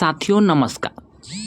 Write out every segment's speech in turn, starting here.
साथियों नमस्कार।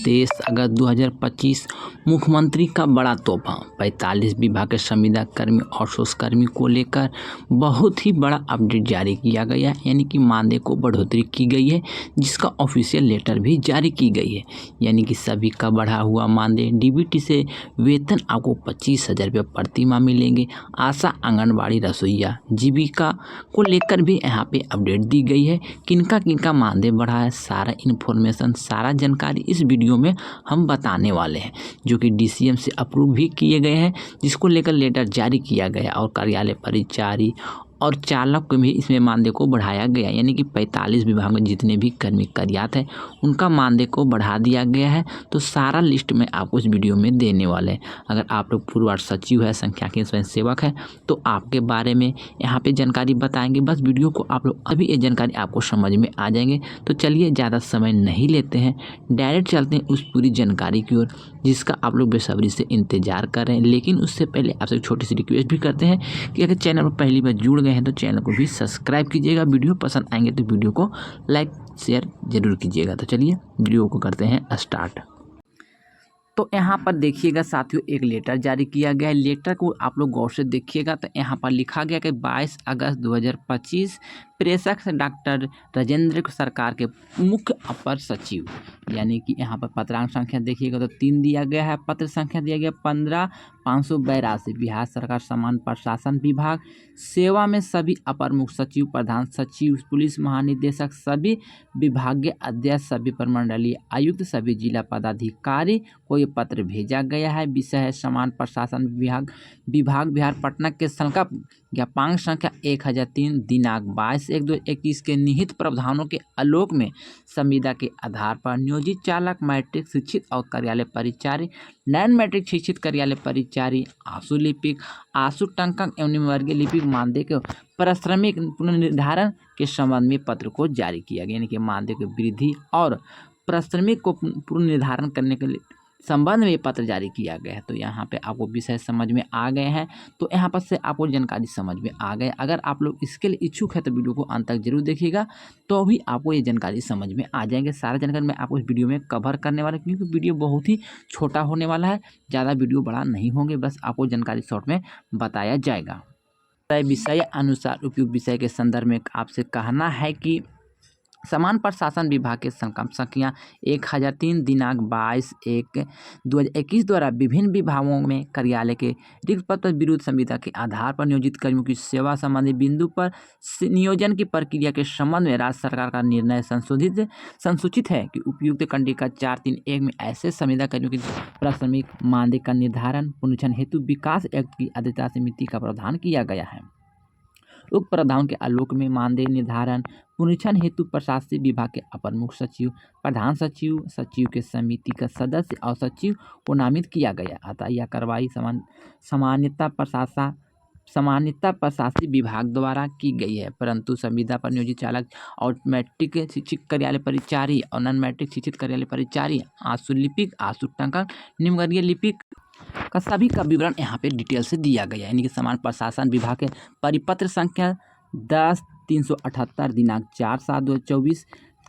23 अगस्त 2025 मुख्यमंत्री का बड़ा तोहफा 45 विभाग के संविदा कर्मी और सोशकर्मी को लेकर बहुत ही बड़ा अपडेट जारी किया गया है। यानी कि मानदेय को बढ़ोतरी की गई है, जिसका ऑफिशियल लेटर भी जारी की गई है। यानी कि सभी का बढ़ा हुआ मानदेय, डीबीटी से वेतन आपको 25,000 रुपये प्रति माह मिलेंगे। आशा, आंगनबाड़ी, रसोईया, जीविका को लेकर भी यहाँ पे अपडेट दी गई है। किनका किनका मानदेय बढ़ा है, सारा इन्फॉर्मेशन, सारा जानकारी इस वीडियो में हम बताने वाले हैं, जो कि डीसीएम से अप्रूव भी किए गए हैं, जिसको लेकर लेटर जारी किया गया और कार्यालय परिचारी और चालक को भी इसमें मानदेय को बढ़ाया गया। यानी कि 45 विभाग में जितने भी कर्मी कार्यरत हैं उनका मानदेय को बढ़ा दिया गया है। तो सारा लिस्ट में आपको इस वीडियो में देने वाले हैं। अगर आप लोग पूर्व सचिव है, संख्याकीय स्वयं सेवक है, तो आपके बारे में यहाँ पे जानकारी बताएंगे। बस वीडियो को आप लोग अभी ये जानकारी आपको समझ में आ जाएंगे। तो चलिए ज़्यादा समय नहीं लेते हैं, डायरेक्ट चलते हैं उस पूरी जानकारी की ओर, जिसका आप लोग बेसब्री से इंतजार कर रहे हैं। लेकिन उससे पहले आपसे एक छोटी सी रिक्वेस्ट भी करते हैं कि अगर चैनल पर पहली बार जुड़ गए हैं तो चैनल को भी सब्सक्राइब कीजिएगा। वीडियो पसंद आएंगे तो वीडियो को लाइक शेयर जरूर कीजिएगा। तो चलिए वीडियो को करते हैं स्टार्ट। तो यहाँ पर देखिएगा साथियों, एक लेटर जारी किया गया है। लेटर को आप लोग गौर से देखिएगा तो यहाँ पर लिखा गया कि 22 अगस्त 2025 प्रेषक से डॉक्टर राजेंद्र सरकार के मुख्य अपर सचिव। यानी कि यहाँ पर पत्रांक संख्या देखिएगा तो 3 दिया गया है। पत्र संख्या दिया गया 15,582 बिहार सरकार समान प्रशासन विभाग सेवा में सभी अपर मुख्य सचिव, प्रधान सचिव, पुलिस महानिदेशक, सभी विभागीय अध्यक्ष, सभी प्रमंडलीय आयुक्त, सभी जिला पदाधिकारी को ये पत्र भेजा गया है। विषय है समान प्रशासन विभाग बिहार पटना के संकल्प ज्ञापन संख्या 1003 दिनांक 22/1/2021 के निहित प्रावधानों के आलोक में संविदा के आधार पर नियोजित चालक, मैट्रिक शिक्षित और कार्यालय परिचारी, नॉन मैट्रिक शिक्षित कार्यालय परिचारी, आशु लिपिक, आशु टंकक एवं निम्नवर्गीय लिपिक मानदेय के पारिश्रमिक पुनर्निर्धारण के संबंध में पत्र को जारी किया गया। यानी कि मानदेय की वृद्धि और पारिश्रमिक को पुनर्निर्धारण करने के लिए संबंध में ये पत्र जारी किया गया है। तो यहाँ पे आपको विषय समझ में आ गए हैं, तो यहाँ पर से आपको जानकारी समझ में आ गए। अगर आप लोग इसके लिए इच्छुक है तो वीडियो को अंत तक जरूर देखिएगा, तो भी आपको ये जानकारी समझ में आ जाएंगे। सारा जानकारी मैं आपको इस वीडियो में कवर करने वाला, क्योंकि वीडियो बहुत ही छोटा होने वाला है, ज़्यादा वीडियो बड़ा नहीं होंगे, बस आपको जानकारी शॉर्ट में बताया जाएगा। विषय अनुसार उपयुक्त विषय के संदर्भ में आपसे कहना है कि समान प्रशासन विभाग के संकल्प संख्या 1003 दिनांक 22/1/2021 द्वारा विभिन्न विभागों में कार्यालय के रिक्त पद पर विरुद्ध संविदा के आधार पर नियोजित कर्मियों की सेवा संबंधी बिंदु पर नियोजन की प्रक्रिया के संबंध में राज्य सरकार का निर्णय संसूचित है कि उपयुक्त कंडिका 431 में ऐसे संविदा कर्मियों की प्राथमिक मानदेय का निर्धारण पुनरीक्षण हेतु विकास आयुक्त की अध्यक्षता समिति का प्रावधान किया गया है। उक्त प्रावधान के आलोक में मानदेय निर्धारण पुनरीक्षण हेतु प्रशासनिक विभाग के अपर मुख्य सचिव, प्रधान सचिव, सचिव के समिति का सदस्य और सचिव को नामित किया गया। अतः यह कार्रवाई सामान्यतः प्रशासनिक विभाग द्वारा की गई है, परंतु संविदा पर नियोजित चालक और मैट्रिक शिक्षित कार्यालय परिचारी और नॉन मैट्रिक शिक्षित कार्यालय परिचारी, आशु लिपिक, आशु टंकक, निम्नवर्गीय लिपिक का सभी का विवरण यहाँ पे डिटेल से दिया गया है। यानी कि समान प्रशासन विभाग के परिपत्र संख्या 10/378 दिनांक 4/7/2024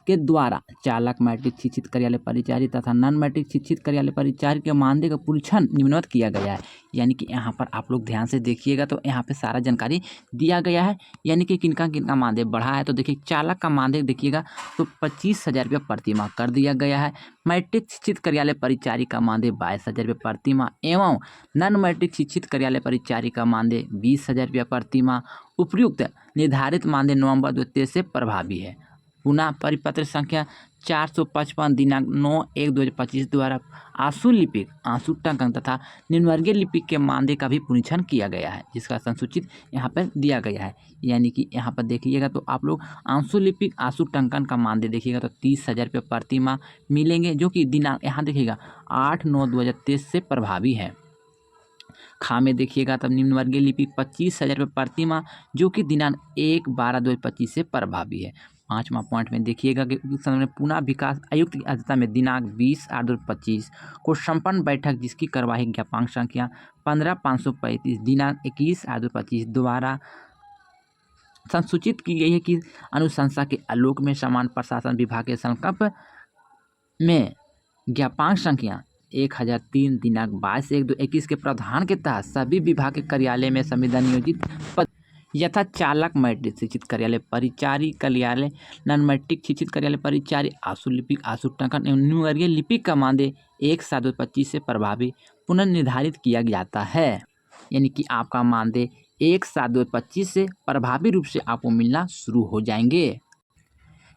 के द्वारा चालक, मैट्रिक शिक्षित कार्यालय परिचारी तथा नॉन मैट्रिक शिक्षित कार्यालय परिचारी के मानदेय का पुनरीक्षण निम्नवत किया गया है। यानी कि यहाँ पर आप लोग ध्यान से देखिएगा तो यहाँ पे सारा जानकारी दिया गया है। यानी कि किनका किनका मानदेय बढ़ा है, तो देखिए चालक का मानदेय देखिएगा तो 25,000 रुपये प्रति माह कर दिया गया है। मैट्रिक शिक्षित कार्यालय परिचारी का मानदेय 22,000 रुपये प्रति माह एवं नॉन मैट्रिक शिक्षित कार्यालय परिचारी का मानदेय 20,000 रुपये प्रति माह। उपयुक्त निर्धारित मानदेय नवंबर 2023 से प्रभावी है। पुनः परिपत्र संख्या 455 दिनांक 9/1/2025 द्वारा आशु लिपिक, आशु टंकक तथा निम्नवर्गीय लिपिक के मानदेय का भी पुनरीक्षण किया गया है, जिसका संसूचित यहाँ पर दिया गया है। यानी कि यहाँ पर देखिएगा तो आप लोग आशु लिपिक, आशु टंकन का मानदेय देखिएगा तो 30,000 रुपये प्रति माह मिलेंगे, जो कि दिनांक यहाँ देखिएगा 8/9/2023 से प्रभावी है। खा में देखिएगा तब निम्नवर्गीय लिपिक 25,000 रुपये प्रति माह, जो कि दिनांक 1/12/2025 से प्रभावी है। 5वां पॉइंट में देखिएगा कि पुनः विकास आयुक्त की अध्यक्षता में दिनांक 20/8/2025 को संपन्न बैठक, जिसकी कार्यवाही ज्ञापन संख्या 15,535 दिनांक 21/8/2025 द्वारा संसूचित की गई है कि अनुशंसा के आलोक में समान प्रशासन विभाग के संकल्प में ज्ञापन संख्या 1003 दिनांक 22/1/2021 के प्रावधान के तहत सभी विभाग के कार्यालय में संविदा नियोजित पद यथा चालक, मैट्रिक शिक्षित कार्यालय परिचारी कार्यालय, नॉन मैट्रिक शिक्षित कार्यालय परिचारी, आशु लिपिक, आशु टंकन एवं न्यूवर्गीय लिपिक का मानदेय 1/7/2025 से प्रभावी पुनर्निर्धारित किया जाता है। यानी कि आपका मानदेय 1/7/2025 से प्रभावी रूप से आपको मिलना शुरू हो जाएंगे,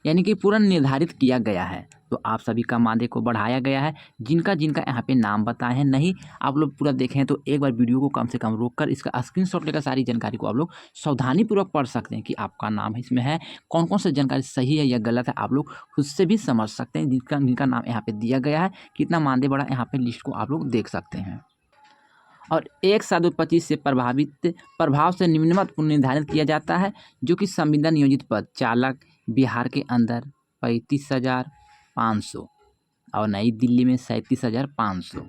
यानी कि पुनर्निर्धारित किया गया है। तो आप सभी का मानदेय को बढ़ाया गया है। जिनका जिनका यहाँ पे नाम बताए हैं, नहीं आप लोग पूरा देखें तो एक बार वीडियो को कम से कम रोककर इसका स्क्रीनशॉट लेकर सारी जानकारी को आप लोग सावधानीपूर्वक पढ़ सकते हैं कि आपका नाम इसमें है, कौन कौन सी जानकारी सही है या गलत है, आप लोग खुद से भी समझ सकते हैं। जिनका जिनका नाम यहाँ पे दिया गया है, कितना मानदेय बढ़ा, यहाँ पे लिस्ट को आप लोग देख सकते हैं। और 1/7/2025 से प्रभाव से निम्नवत पुनर्निर्धारित किया जाता है, जो कि संविदा नियोजित पद चालक बिहार के अंदर 35,500 और नई दिल्ली में 37,500,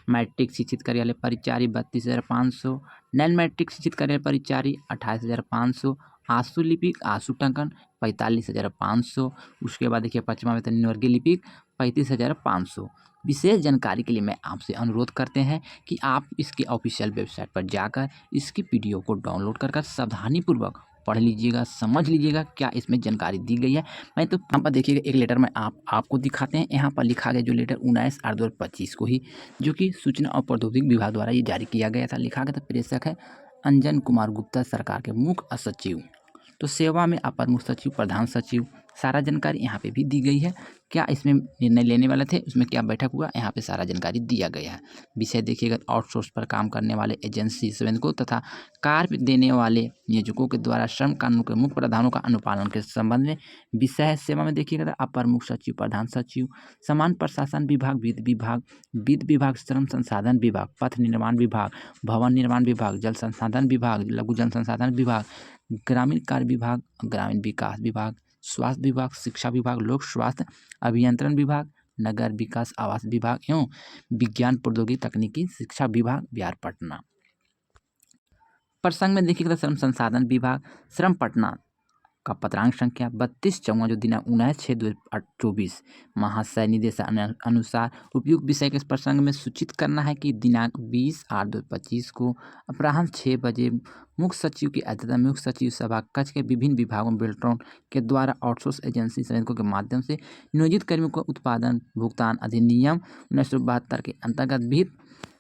मैट्रिक शिक्षित कार्यालय परिचारी 32,500, नॉन मैट्रिक शिक्षित कार्यालय परिचारी 28,500, आशु लिपिक, आशु टंकन 45,500। उसके बाद देखिए 5वां वेतन निवर्गीय लिपिक 35,500। विशेष जानकारी के लिए मैं आपसे अनुरोध करते हैं कि आप इसके ऑफिशियल वेबसाइट पर जाकर इसकी पीडीएफ को डाउनलोड कर सावधानीपूर्वक पढ़ लीजिएगा, समझ लीजिएगा क्या इसमें जानकारी दी गई है। मैं तो यहाँ पर देखिएगा एक लेटर में आपको दिखाते हैं। यहाँ पर लिखा गया जो लेटर 19/8/2025 को ही, जो कि सूचना और प्रौद्योगिकी विभाग द्वारा ये जारी किया गया था। लिखा गया था, प्रेषक है अंजन कुमार गुप्ता, सरकार के मुख्य सचिव। तो सेवा में अपर मुख्य सचिव, प्रधान सचिव, सारा जानकारी यहाँ पे भी दी गई है। क्या इसमें निर्णय लेने वाले थे, उसमें क्या बैठक हुआ, यहाँ पे सारा जानकारी दिया गया है। विषय देखिएगा, आउटसोर्स पर काम करने वाले एजेंसी संवेदकों तथा कार्य देने वाले नियोजकों के द्वारा श्रम कानून के मुख्य प्रावधानों का अनुपालन के संबंध में विषय है। सेवा में देखिएगा अपर मुख्य सचिव, प्रधान सचिव, सामान्य प्रशासन विभाग, वित्त विभाग, श्रम संसाधन विभाग, पथ निर्माण विभाग, भवन निर्माण विभाग, जल संसाधन विभाग, लघु जल संसाधन विभाग, ग्रामीण कार्य विभाग, ग्रामीण विकास विभाग, स्वास्थ्य विभाग, शिक्षा विभाग, लोक स्वास्थ्य अभियंत्रण विभाग, नगर विकास आवास विभाग एवं विज्ञान प्रौद्योगिकी तकनीकी शिक्षा विभाग, बिहार पटना। प्रसंग में देखिएगा श्रम संसाधन विभाग, श्रम पटना का पत्रांक संख्या 32/54 जो दिनांक 19/6/2024 महाशय निर्देशानुसार अनुसार उपयुक्त विषय के प्रसंग में सूचित करना है कि दिनांक 20/8/2025 को अपराह्न 6 बजे मुख्य सचिव की अध्यक्षता में मुख्य सचिव सभा कक्ष के विभिन्न विभागों बेल्ट्रॉन के द्वारा आउटसोर्स एजेंसी संयोजकों के माध्यम से नियोजित कर्मियों को उत्पादन भुगतान अधिनियम 1972 के अंतर्गत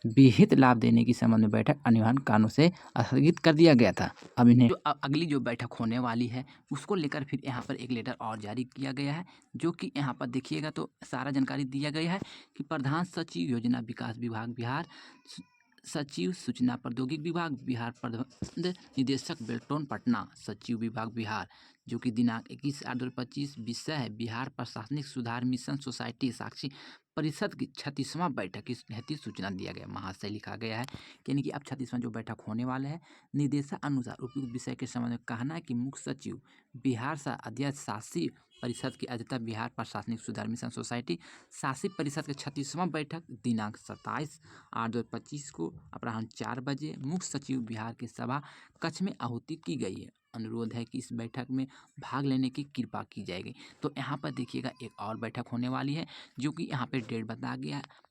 विहित लाभ देने की संबंध में बैठक अनिवार्य कारणों से स्थगित कर दिया गया था। अब इन्हें अगली जो बैठक होने वाली है उसको लेकर फिर यहाँ पर एक लेटर और जारी किया गया है, जो कि यहाँ पर देखिएगा तो सारा जानकारी दिया गया है कि प्रधान सचिव योजना विकास विभाग बिहार, सचिव सूचना प्रौद्योगिकी विभाग बिहार, प्रबंध निदेशक बेल्ट्रॉन पटना, सचिव विभाग बिहार, जो कि दिनांक 21/8/2025 विषय है बिहार प्रशासनिक सुधार मिशन सोसाइटी साक्षी परिषद की 36वां बैठक की हेतु सूचना दिया गया। महाशय लिखा गया है, यानी कि अब 36वां जो बैठक होने वाला है, निर्देशानुसार उपयुक्त विषय के संबंध में कहना है कि मुख्य सचिव बिहार सा अध्यक्ष शासी परिषद की अध्यक्षता बिहार प्रशासनिक सुधार मिशन सोसाइटी शासी परिषद के 36वां बैठक दिनांक 27/8/2025 को अपराह्न 4 बजे मुख्य सचिव बिहार के सभा कक्ष में आहुति की गई है। अनुरोध है कि इस बैठक में भाग लेने की कृपा की जाएगी। तो यहाँ पर देखिएगा एक और बैठक होने वाली है, जो कि यहाँ पे डेट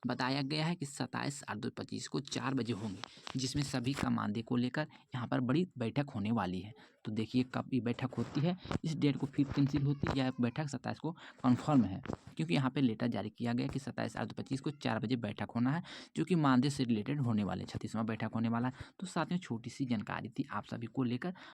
बताया गया है कि 27/8/2025 को 4 बजे होंगे, जिसमें सभी का मानदेय को लेकर यहाँ पर बड़ी बैठक होने वाली है। तो देखिए कब ये बैठक होती है, इस डेट को फिर कैंसिल होती है या बैठक 27 को कन्फर्म है, क्योंकि यहाँ पे लेटर जारी किया गया कि 27/8/2025 को 4 बजे बैठक होना है, जो कि मानदेय से रिलेटेड होने वाले 36वां बैठक होने वाला है। तो साथ में छोटी सी जानकारी थी आप सभी को लेकर,